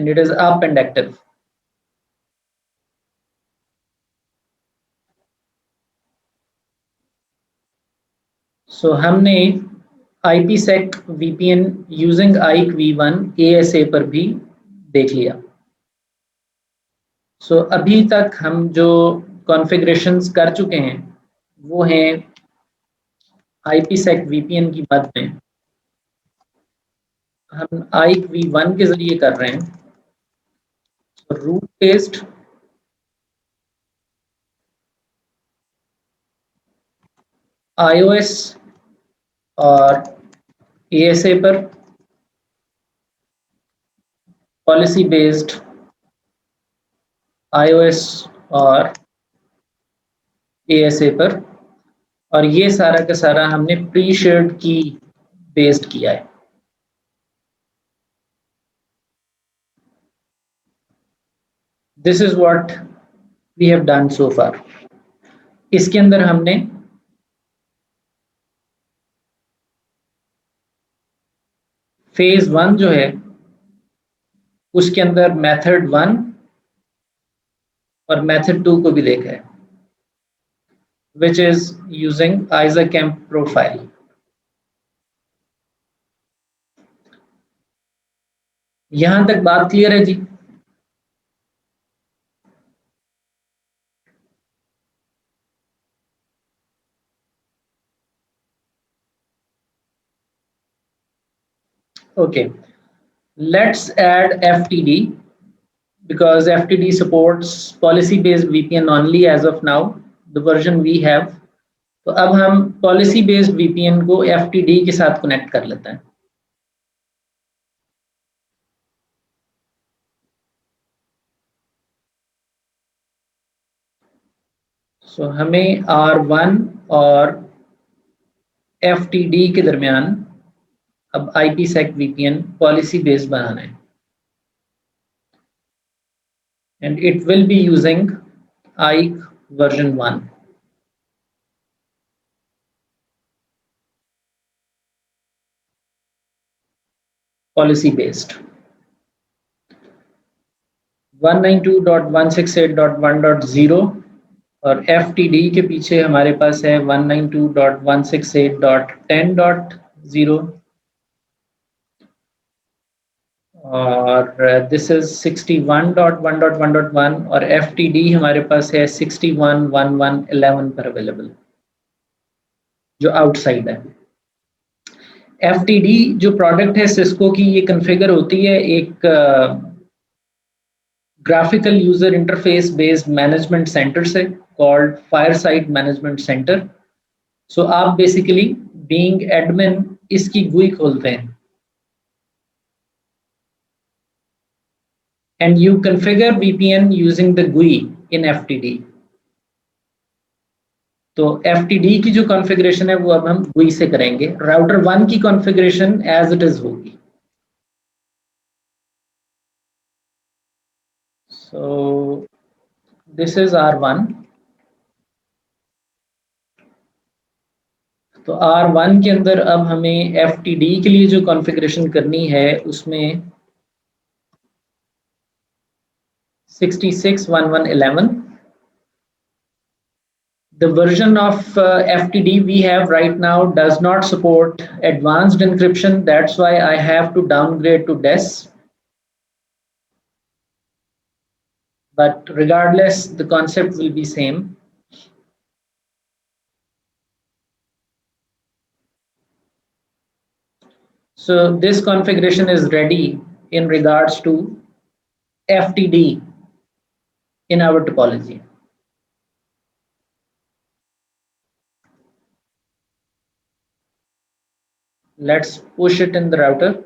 and it is up and active. So हमने IPsec VPN using AIK V1 ASA पर भी देख लिया. सो अभी तक हम जो कॉन्फ़िगरेशंस कर चुके हैं वो हैं IPsec VPN की बात में हम AIK V1 के जरिए कर रहे हैं. रूट टेस्ट iOS और ASA पर पॉलिसी बेस्ड iOS और ASA पर और ये सारा का सारा हमने प्री शेयर्ड की बेस्ड किया है. This is what we have done so far. इसके अंदर हमने फेज 1 जो है उसके अंदर मेथड 1 और मेथड 2 को भी देखा है, which is using ISACamp profile. यहां तक बात क्लियर है जी? Okay, let's add FTD because FTD supports policy based VPN only as of now, the version we have. तो अब हम पॉलिसी बेस्ड VPN को FTD के साथ कनेक्ट कर लेते हैं. सो हमें R1 और FTD के दरमियान अब IPsec VPN पॉलिसी बेस्ड बनाना है. And it will be using AIK version 1. Policy based 192.168.1.0 और FTD के पीछे हमारे पास है 192.168.10.0 और दिस इज 61.1.1.1 और FTD हमारे पास है 61.1.1.11 पर अवेलेबल जो आउटसाइड है. FTD जो प्रोडक्ट है सिस्को की, ये कॉन्फ़िगर होती है एक graphical user interface based management centre से कॉल्ड फायरसाइड मैनेजमेंट सेंटर. सो आप बेसिकली बीइंग एडमिन इसकी GUI खोलते हैं and you configure VPN using the GUI in FTD. तो FTD की जो कॉन्फ़िगरेशन है वो अब हम GUI से करेंगे. राउटर 1 की कॉन्फ़िगरेशन एज इट इज होगी. So this is R1. तो R1 के अंदर अब हमें FTD के लिए जो कॉन्फ़िगरेशन करनी है उसमें 66.1.1.11. The version of FTD we have right now does not support advanced encryption. That's why I have to downgrade to DES. But regardless, the concept will be same. So this configuration is ready in regards to FTD in our topology. Let's push it in the router.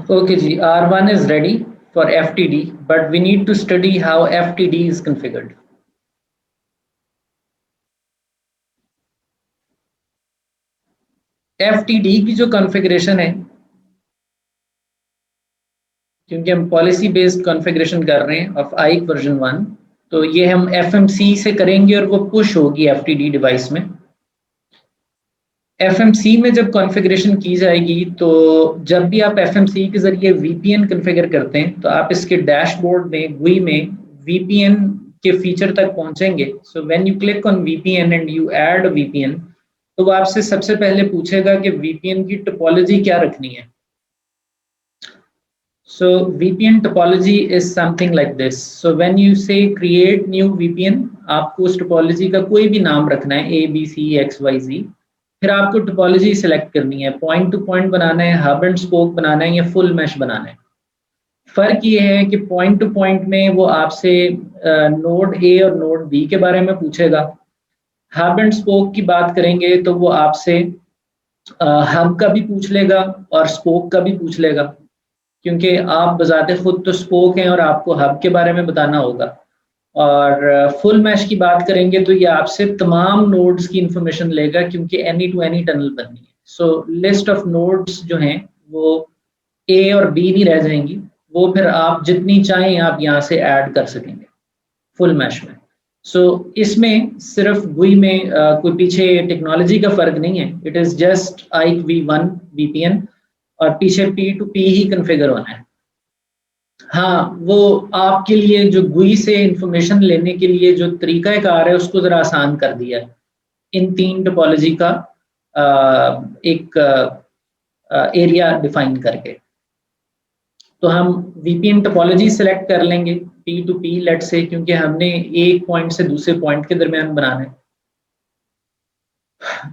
Okay ji, R1 is ready for FTD, but we need to study how FTD is configured. FTD की जो configuration है, क्योंकि हम policy based configuration कर रहे हैं of आइक version 1, तो ये हम FMC से करेंगे और वो पुश होगी FTD डिवाइस में। FMC में जब कॉन्फ़िगरेशन की जाएगी, तो जब भी आप FMC के जरिए VPN कॉन्फ़िगर करते हैं, तो आप इसके डैशबोर्ड में GUI में VPN के फीचर तक पहुंचेंगे। So when you click on VPN and you add VPN, तो वो आपसे सबसे पहले पूछेगा कि VPN की टोपोलॉजी क्या रखनी है। So VPN topology is something like this. So when you say create new VPN, आपको उस टोपोलॉजी का कोई भी नाम रखना है, A, B, C, X, Y, Z। फिर आपको टोपोलॉजी सिलेक्ट करनी है, पॉइंट टू पॉइंट बनाना है, हब एंड स्पोक बनाना है या फुल मैश बनाना है। फर्क ये है कि पॉइंट टू पॉइंट में वो आपसे नोड ए और नोड बी के बारे में पूछेगा। हब एंड स्पोक की बात करेंगे तो वो आपसे हब का भी पूछ लेगा और स्पोक का भी पूछ लेगा, क्योंकि आप बजाते खुद तो स्पोक हैं और आपको हब के बारे में बताना होगा। और फुल मैश की बात करेंगे तो ये आपसे तमाम नोड्स की इंफॉर्मेशन लेगा, क्योंकि एनी टू एनी टनल बननी है। सो लिस्ट ऑफ नोड्स जो हैं वो ए और बी नहीं रह जाएंगी, वो फिर आप जितनी चाहें आप यहाँ से ऐड कर सकेंगे फुल मैश में। सो इसमें सिर्फ GUI में कोई पीछे टेक्नोलॉजी का फर्क नहीं है, इट इज जस्ट आइक V1 VPN और पीछे P2P ही कन्फिगर होना है। हाँ, वो आपके लिए जो GUI से इंफॉर्मेशन लेने के लिए जो तरीकाकार है उसको ज़रा आसान कर दिया है इन 3 टोपोलॉजी का एक एरिया डिफाइन करके। तो हम VPN टोपोलॉजी सेलेक्ट कर लेंगे P2P लेट से, क्योंकि हमने एक पॉइंट से दूसरे पॉइंट के दरमियान बनाना है।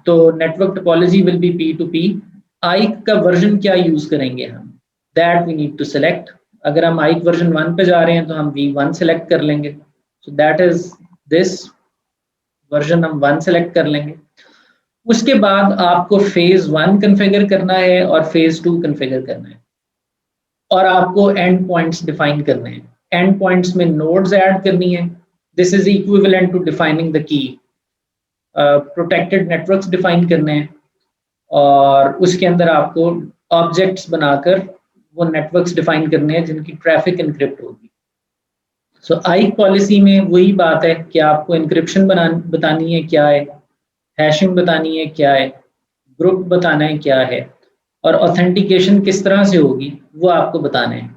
तो network topology will be P2P। आइक का वर्जन क्या यूज करेंगे हम, that we need to select. अगर हम आइक वर्जन 1 पे जा रहे हैं तो हम V1 सेलेक्ट कर लेंगे। So that is this version, हम 1 सेलेक्ट कर लेंगे। उसके बाद आपको फेज 1 कॉन्फ़िगर करना है और फेज 2 कॉन्फ़िगर करना है, और आपको एंड पॉइंट्स डिफाइन करने हैं। एंड पॉइंट्स में नोड्स ऐड करनी है। This is equivalent to defining the key. Protected networks define करने हैं, और उसके अंदर आपको ऑब्जेक्ट्स बनाकर वो नेटवर्क्स डिफाइन करने हैं जिनकी ट्रैफिक इनक्रिप्ट होगी। सो आइक पॉलिसी में वही बात है कि आपको इनक्रिप्शन बतानी है क्या है, हैशिंग बतानी है क्या है, ग्रुप बताना है क्या है, और ऑथेंटिकेशन किस तरह से होगी वो आपको बताना है।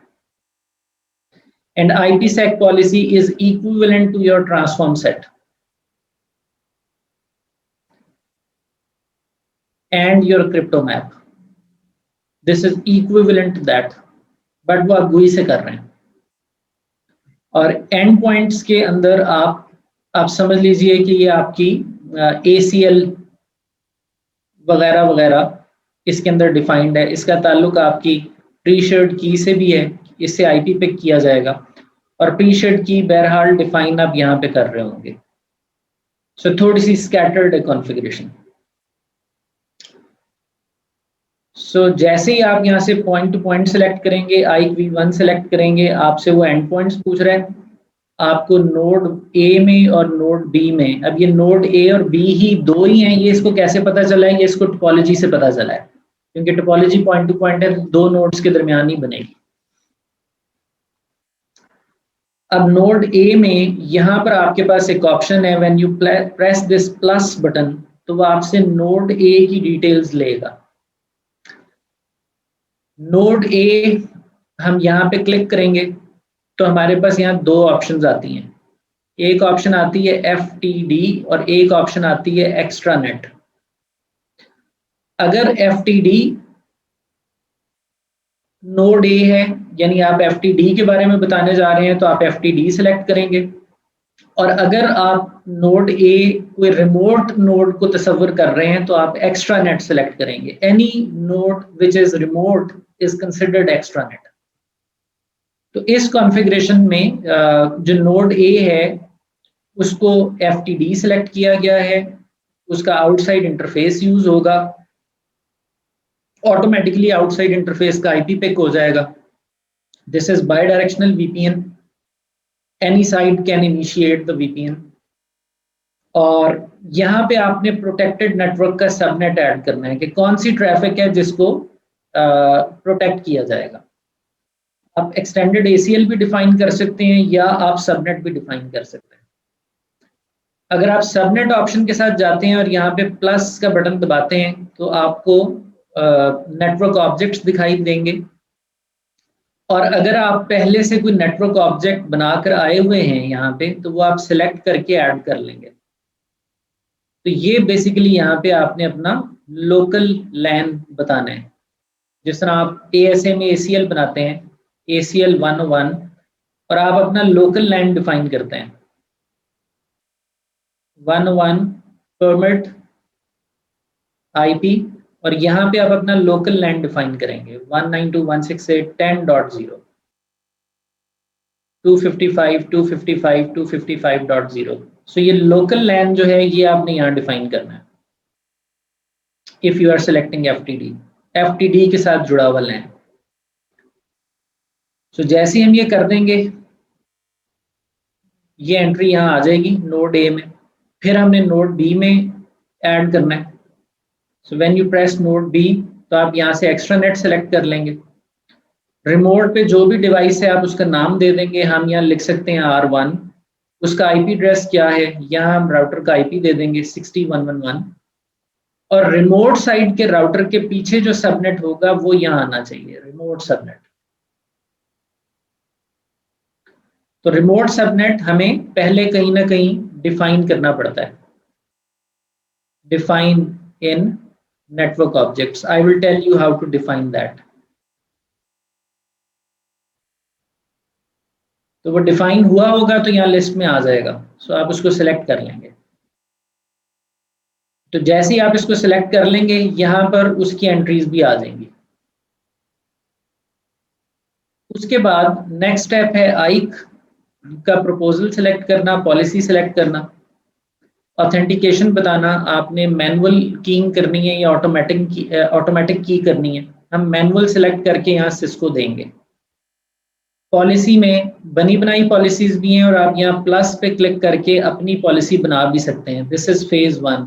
And IPsec policy is equivalent to your transform set and your crypto map. This is equivalent to that, but वो आप GUI से कर रहे हैं। और एंड पॉइंट्स के अंदर आप समझ लीजिए कि ये आपकी ACL वगैरह वगैरह इसके अंदर डिफाइंड है। इसका ताल्लुक आपकी प्री शेयर्ड की से भी है, इससे IP पिक किया जाएगा, और प्री शेयर्ड की बहरहाल डिफाइन आप यहाँ पे कर रहे होंगे। सो थोड़ी सी स्कैटर्ड है कॉन्फ़िगरेशन। सो जैसे ही आप यहाँ से पॉइंट टू पॉइंट सेलेक्ट करेंगे, आइक V1 सेलेक्ट करेंगे, आपसे वो एंड पॉइंट्स पूछ रहे हैं। आपको नोड A में और नोड B में, अब ये नोड A और B ही दो ही हैं, ये इसको कैसे पता चला है? ये इसको टोपोलॉजी से पता चला है, क्योंकि टोपोलॉजी पॉइंट टू पॉइंट है, दो नोड्स के दरमियान ही बनेगी। अब नोड A में यहाँ पर आपके पास एक ऑप्शन है, when you press this plus button, तो वो आपसे नोड A की डिटेल्स लेगा। नोड A हम यहाँ पे क्लिक करेंगे तो हमारे पास यहाँ दो ऑप्शंस आती हैं। एक ऑप्शन आती है FTD और एक ऑप्शन आती है एक्स्ट्रा नेट। अगर FTD नोड A है, यानी आप FTD के बारे में बताने जा रहे हैं, तो आप FTD सेलेक्ट करेंगे। और अगर आप नोड A कोई रिमोट नोड को तस्वर कर रहे हैं, तो आप एक्स्ट्रा नेट सेलेक्ट करेंगे। Any node which is remote is considered extra net. तो इस कॉन्फ़िगरेशन में जो नोड A है उसको FTD सेलेक्ट किया गया है, उसका आउटसाइड इंटरफेस यूज होगा, ऑटोमेटिकली आउटसाइड इंटरफेस का IP पिक हो जाएगा। This is by directional VPN, any side can initiate the VPN। और यहाँ पे आपने प्रोटेक्टेड नेटवर्क का सबनेट ऐड करना है कि कौन सी ट्रैफिक है जिसको प्रोटेक्ट किया जाएगा। आप एक्सटेंडेड ACL भी डिफाइन कर सकते हैं या आप सबनेट भी डिफाइन कर सकते हैं। अगर आप सबनेट ऑप्शन के साथ जाते हैं और यहाँ पे प्लस का बटन दबाते हैं तो आपको नेटवर्क ऑब्जेक्ट्स दिखाई देंगे। और अगर आप पहले से कोई नेटवर्क ऑब्जेक्ट बनाकर आए हुए हैं यहाँ पे तो वो आप सिलेक्ट करके ऐड कर लेंगे। तो ये बेसिकली यहाँ पे आपने अपना लोकल लैन बताना है। जिस तरह आप ASA में ACL बनाते हैं, ACL 101, और आप अपना लोकल लैन डिफाइन करते हैं 101 परमिट IP, और यहाँ पे आप अपना लोकल लैन डिफाइन करेंगे 192.168.10.0 255.255.255.0। सो ये लोकल लैन जो है ये आपने यहाँ डिफाइन करना है if you are selecting FTD के साथ जुड़ा हुआ लैन। सो जैसे हम ये कर देंगे ये एंट्री यहाँ आ जाएगी नोड A में, फिर हमने नोड B में ऐड करना है। So when you press node B तो आप यहाँ से एक्स्ट्रा नेट सेलेक्ट कर लेंगे। रिमोट पे जो भी डिवाइस है आप उसका नाम दे देंगे। हम यहाँ लिख सकते हैं R1, उसका IP एड्रेस क्या है, यहाँ हम राउटर का IP दे देंगे 60.111, और रिमोट साइड के राउटर के पीछे जो सबनेट होगा वो यहाँ आना चाहिए, रिमोट सबनेट। तो रिमोट सबनेट हमें पहले कहीं ना कहीं डिफाइन करना पड़ता है, define in network objects. I will tell you how to define that. तो वो डिफाइन हुआ होगा तो यहाँ लिस्ट में आ जाएगा। सो आप उसको सिलेक्ट कर लेंगे। तो जैसे ही आप इसको सिलेक्ट कर लेंगे यहाँ पर उसकी एंट्रीज भी आ जाएंगी। उसके बाद नेक्स्ट स्टेप है आइक का प्रपोजल सिलेक्ट करना, पॉलिसी सिलेक्ट करना, ऑथेंटिकेशन बताना, आपने मैनुअल कीइंग करनी है या ऑटोमेटिक की करनी है। हम मैनुअल सिलेक्ट करके यहाँ सिस्को देंगे। पॉलिसी में बनी बनाई पॉलिसीज भी हैं और आप यहाँ प्लस पे क्लिक करके अपनी पॉलिसी बना भी सकते हैं। This is phase 1।